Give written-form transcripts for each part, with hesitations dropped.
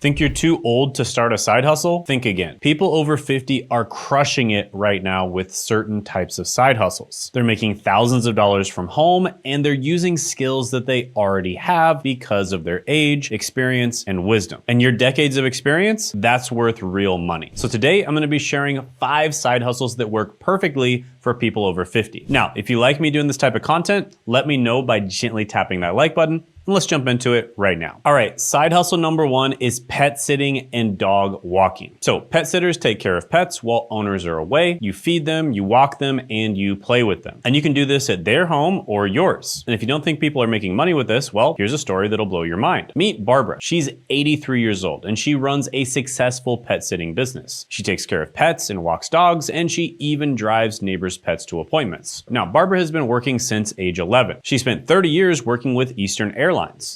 Think you're too old to start a side hustle? Think again. People over 50 are crushing it right now with certain types of side hustles. They're making thousands of dollars from home, and they're using skills that they already have because of their age, experience, and wisdom. And your decades of experience, that's worth real money. So today I'm gonna be sharing 5 side hustles that work perfectly for people over 50. Now, if you like me doing this type of content, let me know by gently tapping that like button. And let's jump into it right now. All right, side hustle number 1 is pet sitting and dog walking. So pet sitters take care of pets while owners are away. You feed them, you walk them, and you play with them. And you can do this at their home or yours. And if you don't think people are making money with this, well, here's a story that'll blow your mind. Meet Barbara. She's 83 years old and she runs a successful pet sitting business. She takes care of pets and walks dogs, and she even drives neighbors' pets to appointments. Now, Barbara has been working since age 11. She spent 30 years working with Eastern Airlines.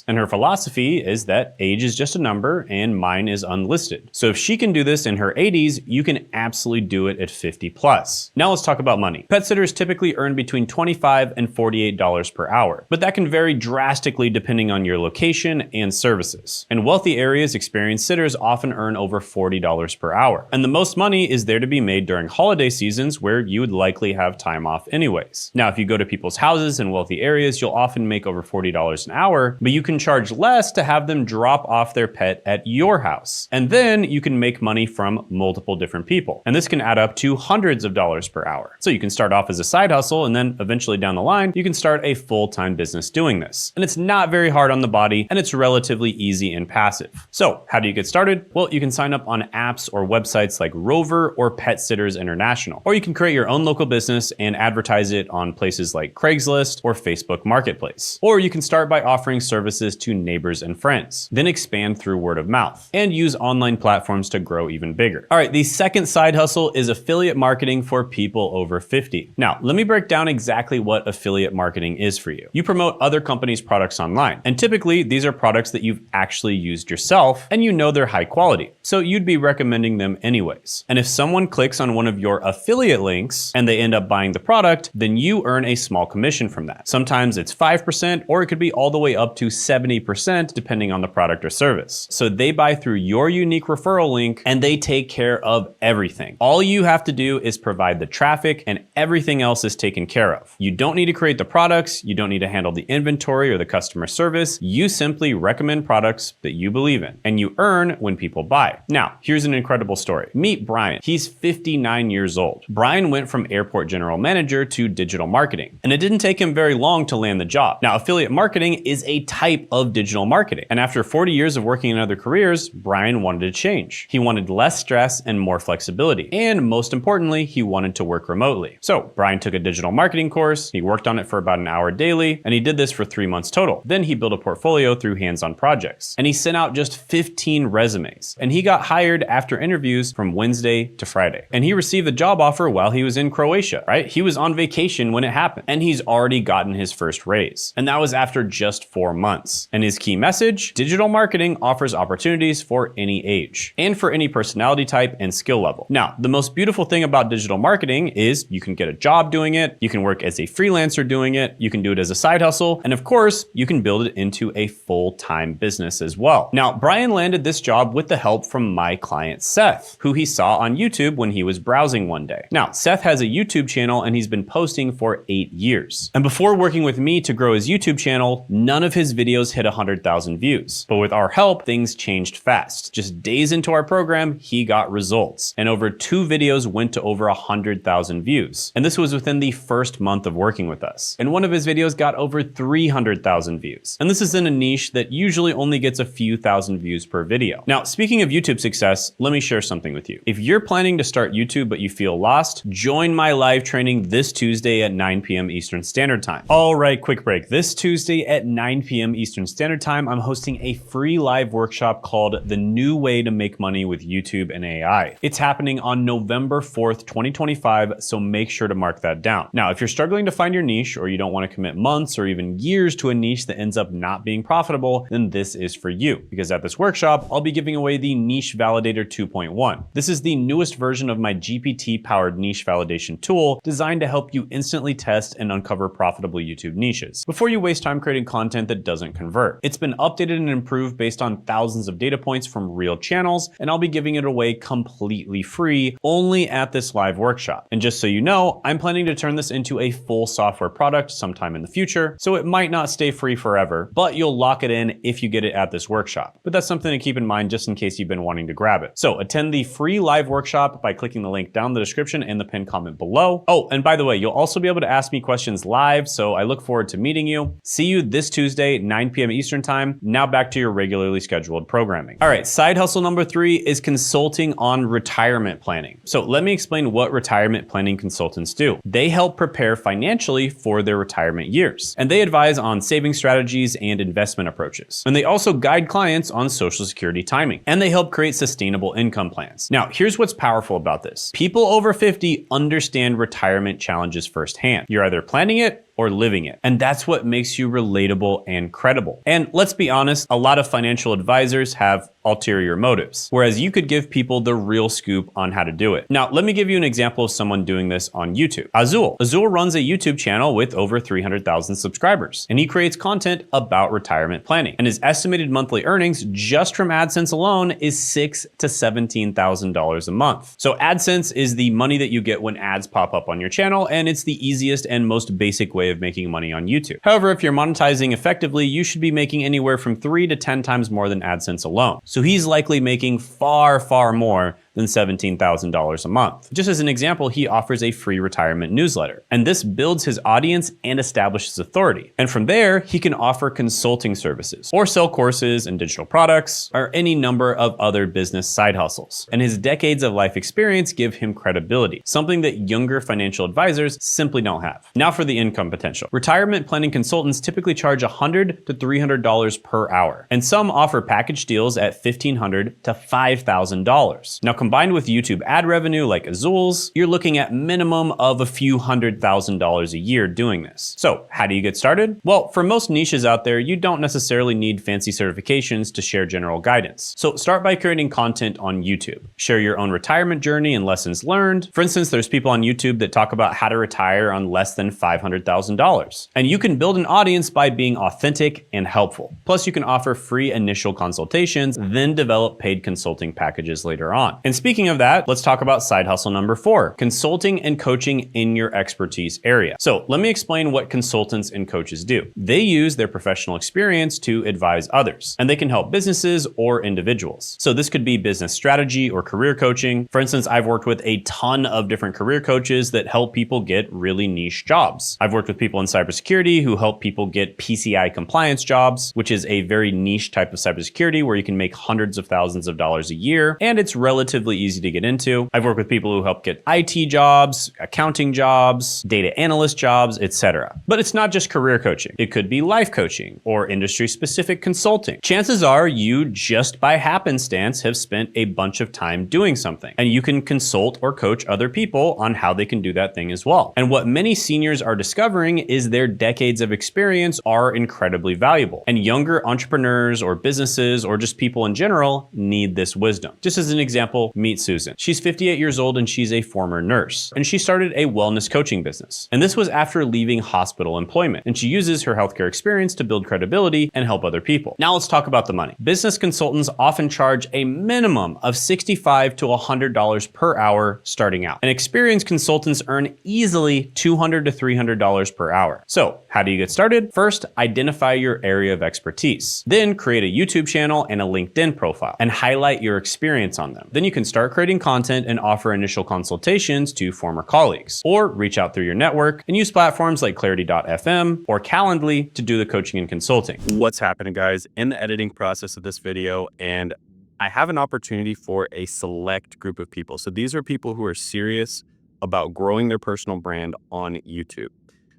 And her philosophy is that age is just a number and mine is unlisted. So if she can do this in her 80s, you can absolutely do it at 50 plus. Now let's talk about money. Pet sitters typically earn between $25 and $48 per hour, but that can vary drastically depending on your location and services. In wealthy areas, experienced sitters often earn over $40 per hour. And the most money is there to be made during holiday seasons where you would likely have time off anyways. Now, if you go to people's houses in wealthy areas, you'll often make over $40 an hour, but you can charge less to have them drop off their pet at your house. And then you can make money from multiple different people. And this can add up to hundreds of dollars per hour. So you can start off as a side hustle, and then eventually down the line, you can start a full-time business doing this. And it's not very hard on the body, and it's relatively easy and passive. So how do you get started? Well, you can sign up on apps or websites like Rover or Pet Sitters International. Or you can create your own local business and advertise it on places like Craigslist or Facebook Marketplace. Or you can start by offering services to neighbors and friends, then expand through word of mouth and use online platforms to grow even bigger. All right, the second side hustle is affiliate marketing for people over 50. Now, let me break down exactly what affiliate marketing is for you. You promote other companies' products online, and typically these are products that you've actually used yourself and you know they're high quality, so you'd be recommending them anyways. And if someone clicks on one of your affiliate links and they end up buying the product, then you earn a small commission from that. Sometimes it's 5%, or it could be all the way up to 70% depending on the product or service. So they buy through your unique referral link and they take care of everything. All you have to do is provide the traffic and everything else is taken care of. You don't need to create the products, you don't need to handle the inventory or the customer service. You simply recommend products that you believe in and you earn when people buy. Now, here's an incredible story. Meet Brian. He's 59 years old. Brian went from airport general manager to digital marketing, and it didn't take him very long to land the job. Now, affiliate marketing is a type of digital marketing. And after 40 years of working in other careers, Brian wanted to change. He wanted less stress and more flexibility. And most importantly, he wanted to work remotely. So Brian took a digital marketing course. He worked on it for about an hour daily, and he did this for 3 months total. Then he built a portfolio through hands-on projects. And he sent out just 15 resumes. And he got hired after interviews from Wednesday to Friday. And he received a job offer while he was in Croatia, right? He was on vacation when it happened. And he's already gotten his first raise. And that was after just 4 months. And his key message, digital marketing offers opportunities for any age and for any personality type and skill level. Now, the most beautiful thing about digital marketing is you can get a job doing it, you can work as a freelancer doing it, you can do it as a side hustle, and of course, you can build it into a full-time business as well. Now, Brian landed this job with the help from my client, Seth, who he saw on YouTube when he was browsing one day. Now, Seth has a YouTube channel and he's been posting for 8 years. And before working with me to grow his YouTube channel, none of his videos hit 100,000 views. But with our help, things changed fast. Just days into our program, he got results. And over 2 videos went to over 100,000 views. And this was within the first month of working with us. And one of his videos got over 300,000 views. And this is in a niche that usually only gets a few thousand views per video. Now, speaking of YouTube success, let me share something with you. If you're planning to start YouTube but you feel lost, join my live training this Tuesday at 9 p.m. Eastern Standard Time. All right, quick break. This Tuesday at 9 p.m. Eastern Standard Time, I'm hosting a free live workshop called The New Way to Make Money with YouTube and AI. It's happening on November 4th, 2025, so make sure to mark that down. Now, if you're struggling to find your niche or you don't want to commit months or even years to a niche that ends up not being profitable, then this is for you. Because at this workshop, I'll be giving away the Niche Validator 2.1. This is the newest version of my GPT-powered niche validation tool designed to help you instantly test and uncover profitable YouTube niches. Before you waste time creating content that that doesn't convert. It's been updated and improved based on thousands of data points from real channels, and I'll be giving it away completely free only at this live workshop. And just so you know, I'm planning to turn this into a full software product sometime in the future, so it might not stay free forever, but you'll lock it in if you get it at this workshop. But that's something to keep in mind just in case you've been wanting to grab it. So attend the free live workshop by clicking the link down in the description and the pinned comment below. Oh, and by the way, you'll also be able to ask me questions live, so I look forward to meeting you. See you this Tuesday, 9 p.m. Eastern time. Now back to your regularly scheduled programming. All right, side hustle number 3 is consulting on retirement planning. So let me explain what retirement planning consultants do. They help prepare financially for their retirement years, and they advise on saving strategies and investment approaches. And they also guide clients on Social Security timing, and they help create sustainable income plans. Now, here's what's powerful about this. People over 50 understand retirement challenges firsthand. You're either planning it or living it. And that's what makes you relatable and credible. And let's be honest, a lot of financial advisors have ulterior motives, whereas you could give people the real scoop on how to do it. Now, let me give you an example of someone doing this on YouTube. Azul. Azul runs a YouTube channel with over 300,000 subscribers, and he creates content about retirement planning. And his estimated monthly earnings just from AdSense alone is $6,000 to $17,000 a month. So AdSense is the money that you get when ads pop up on your channel, and it's the easiest and most basic way of making money on YouTube. However, if you're monetizing effectively, you should be making anywhere from 3 to 10 times more than AdSense alone. So he's likely making far, far more than $17,000 a month. Just as an example, he offers a free retirement newsletter, and this builds his audience and establishes authority. And from there, he can offer consulting services or sell courses and digital products or any number of other business side hustles. And his decades of life experience give him credibility, something that younger financial advisors simply don't have. Now for the income potential. Retirement planning consultants typically charge $100 to $300 per hour, and some offer package deals at $1,500 to $5,000. Now, combined with YouTube ad revenue like Azul's, you're looking at minimum of a few $100,000 a year doing this. So how do you get started? Well, for most niches out there, you don't necessarily need fancy certifications to share general guidance. So start by creating content on YouTube. Share your own retirement journey and lessons learned. For instance, there's people on YouTube that talk about how to retire on less than $500,000. And you can build an audience by being authentic and helpful. Plus, you can offer free initial consultations, then develop paid consulting packages later on. And speaking of that, let's talk about side hustle number 4, consulting and coaching in your expertise area. So let me explain what consultants and coaches do. They use their professional experience to advise others, and they can help businesses or individuals. So this could be business strategy or career coaching. For instance, I've worked with a ton of different career coaches that help people get really niche jobs. I've worked with people in cybersecurity who help people get PCI compliance jobs, which is a very niche type of cybersecurity where you can make hundreds of thousands of dollars a year, and it's relatively easy to get into. I've worked with people who help get IT jobs, accounting jobs, data analyst jobs, etc. But it's not just career coaching. It could be life coaching or industry-specific consulting. Chances are you just by happenstance have spent a bunch of time doing something, and you can consult or coach other people on how they can do that thing as well. And what many seniors are discovering is their decades of experience are incredibly valuable, and younger entrepreneurs or businesses or just people in general need this wisdom. Just as an example, meet Susan. She's 58 years old and she's a former nurse, and she started a wellness coaching business. And this was after leaving hospital employment, and she uses her healthcare experience to build credibility and help other people. Now let's talk about the money. Business consultants often charge a minimum of $65 to $100 per hour starting out, and experienced consultants earn easily $200 to $300 per hour. So how do you get started? First, identify your area of expertise. Then create a YouTube channel and a LinkedIn profile and highlight your experience on them. Then you can start creating content and offer initial consultations to former colleagues, or reach out through your network and use platforms like Clarity.fm or Calendly to do the coaching and consulting. What's happening, guys? In the editing process of this video, and I have an opportunity for a select group of people. So these are people who are serious about growing their personal brand on YouTube.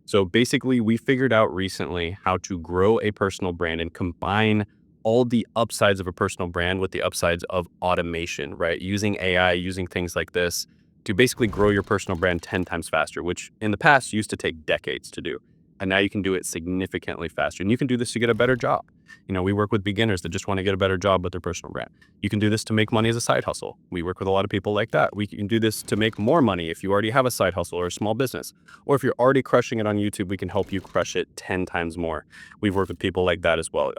So basically, we figured out recently how to grow a personal brand and combine all the upsides of a personal brand with the upsides of automation, right? Using AI, using things like this to basically grow your personal brand 10 times faster, which in the past used to take decades to do. And now you can do it significantly faster. And you can do this to get a better job. We work with beginners that just want to get a better job with their personal brand. You can do this to make money as a side hustle. We work with a lot of people like that. We can do this to make more money if you already have a side hustle or a small business. Or if you're already crushing it on YouTube, we can help you crush it 10 times more. We've worked with people like that as well.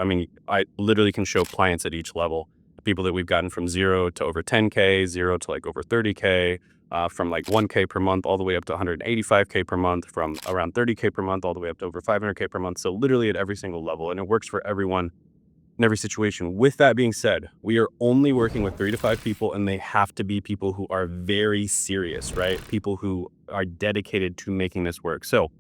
I literally can show clients at each level. People that we've gotten from 0 to over 10K, 0 to like over 30K, from like 1K per month all the way up to 185K per month, from around 30K per month all the way up to over 500K per month. So literally at every single level, and it works for everyone in every situation. With that being said, we are only working with 3 to 5 people, and they have to be people who are very serious, right? People who are dedicated to making this work. So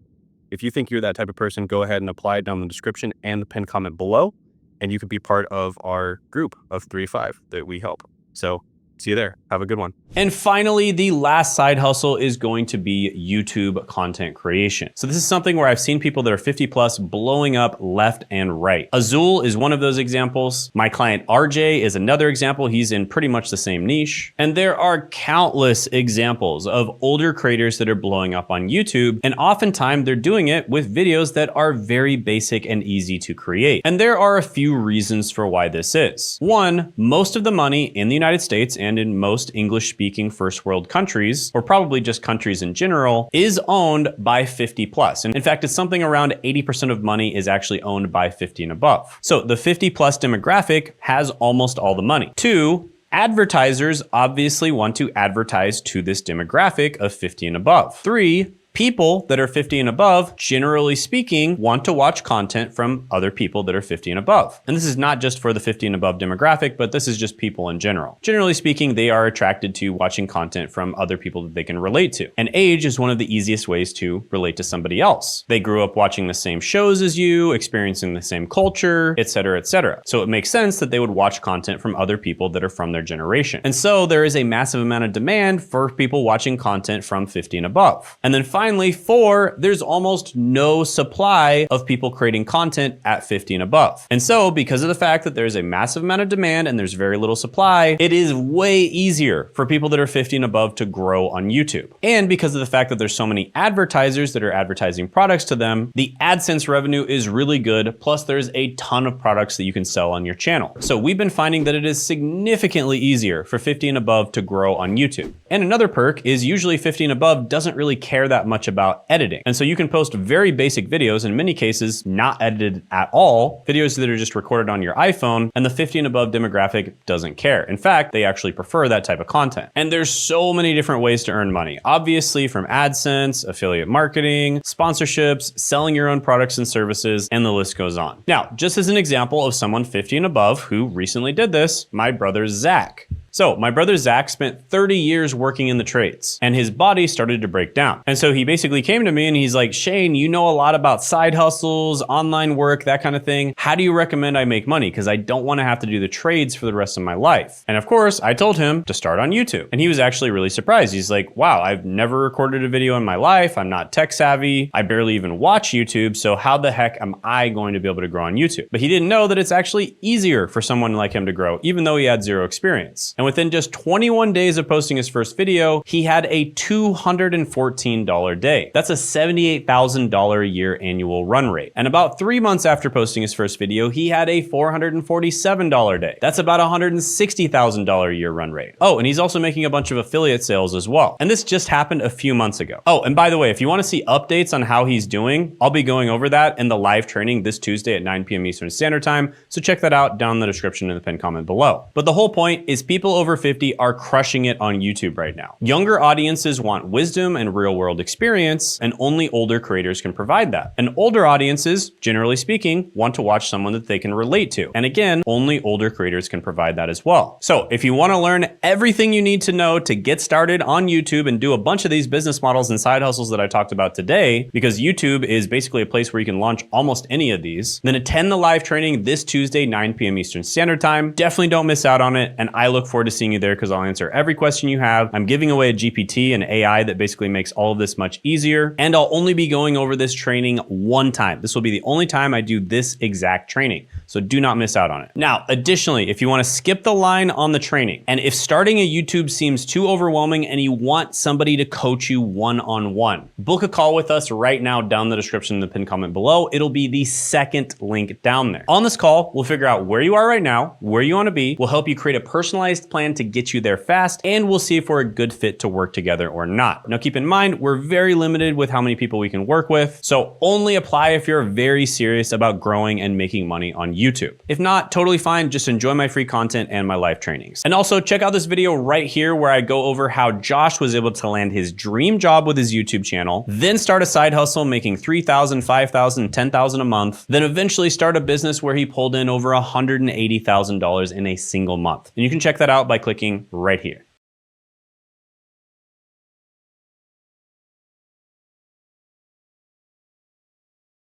if you think you're that type of person, go ahead and apply it down in the description and the pinned comment below, and you could be part of our group of 3 to 5 that we help. So see you there. Have a good one. And finally, the last side hustle is going to be YouTube content creation. So this is something where I've seen people that are 50 plus blowing up left and right. Azul is one of those examples. My client RJ is another example. He's in pretty much the same niche. And there are countless examples of older creators that are blowing up on YouTube. And oftentimes they're doing it with videos that are very basic and easy to create. And there are a few reasons for why this is. One, most of the money in the United States and in most English-speaking first world countries, or probably just countries in general, is owned by 50 plus. And in fact, it's something around 80% of money is actually owned by 50 and above. So the 50 plus demographic has almost all the money. Two, advertisers obviously want to advertise to this demographic of 50 and above. Three, people that are 50 and above, generally speaking, want to watch content from other people that are 50 and above. And this is not just for the 50 and above demographic, but this is just people in general. Generally speaking, they are attracted to watching content from other people that they can relate to. And age is one of the easiest ways to relate to somebody else. They grew up watching the same shows as you, experiencing the same culture, etc., etc. So it makes sense that they would watch content from other people that are from their generation. And so there is a massive amount of demand for people watching content from 50 and above. And then finally, 4, there's almost no supply of people creating content at 50 and above. And so because of the fact that there's a massive amount of demand and there's very little supply, it is way easier for people that are 50 and above to grow on YouTube. And because of the fact that there's so many advertisers that are advertising products to them, the AdSense revenue is really good. Plus there's a ton of products that you can sell on your channel. So we've been finding that it is significantly easier for 50 and above to grow on YouTube. And another perk is usually 50 and above doesn't really care that much about editing. And so you can post very basic videos, in many cases, not edited at all, videos that are just recorded on your iPhone, and the 50 and above demographic doesn't care. In fact, they actually prefer that type of content. And there's so many different ways to earn money. Obviously from AdSense, affiliate marketing, sponsorships, selling your own products and services, and the list goes on. Now, just as an example of someone 50 and above who recently did this, my brother Zach. So my brother Zach spent 30 years working in the trades and his body started to break down. And so he basically came to me and he's like, Shane, you know a lot about side hustles, online work, that kind of thing. How do you recommend I make money? Because I don't want to have to do the trades for the rest of my life. And of course, I told him to start on YouTube. And he was actually really surprised. He's like, wow, I've never recorded a video in my life. I'm not tech savvy. I barely even watch YouTube. So how the heck am I going to be able to grow on YouTube? But he didn't know that it's actually easier for someone like him to grow, even though he had zero experience. And within just 21 days of posting his first video, he had a $214 day. That's a $78,000 a year annual run rate. And about 3 months after posting his first video, he had a $447 day. That's about $160,000 a year run rate. Oh, and he's also making a bunch of affiliate sales as well. And this just happened a few months ago. Oh, and by the way, if you want to see updates on how he's doing, I'll be going over that in the live training this Tuesday at 9 p.m. Eastern Standard Time. So check that out down in the description in the pinned comment below. But the whole point is people over 50 are crushing it on YouTube right now. Younger audiences want wisdom and real world experience, and only older creators can provide that. And older audiences, generally speaking, want to watch someone that they can relate to. And again, only older creators can provide that as well. So if you want to learn everything you need to know to get started on YouTube and do a bunch of these business models and side hustles that I talked about today, because YouTube is basically a place where you can launch almost any of these, then attend the live training this Tuesday, 9 p.m. Eastern Standard Time. Definitely don't miss out on it. And I look forward forward to seeing you there because I'll answer every question you have. I'm giving away a GPT, an AI that basically makes all of this much easier. And I'll only be going over this training one time. This will be the only time I do this exact training. So do not miss out on it. Now, additionally, if you want to skip the line on the training, and if starting a YouTube seems too overwhelming and you want somebody to coach you one-on-one, book a call with us right now down in the description in the pinned comment below. It'll be the second link down there. On this call, we'll figure out where you are right now, where you want to be. We'll help you create a personalized plan to get you there fast, and we'll see if we're a good fit to work together or not. Now, keep in mind, we're very limited with how many people we can work with, so only apply if you're very serious about growing and making money on YouTube. If not, totally fine. Just enjoy my free content and my live trainings. And also check out this video right here where I go over how Josh was able to land his dream job with his YouTube channel, then start a side hustle making $3,000, $5,000, $10,000 a month, then eventually start a business where he pulled in over $180,000 in a single month. And you can check that out by clicking right here.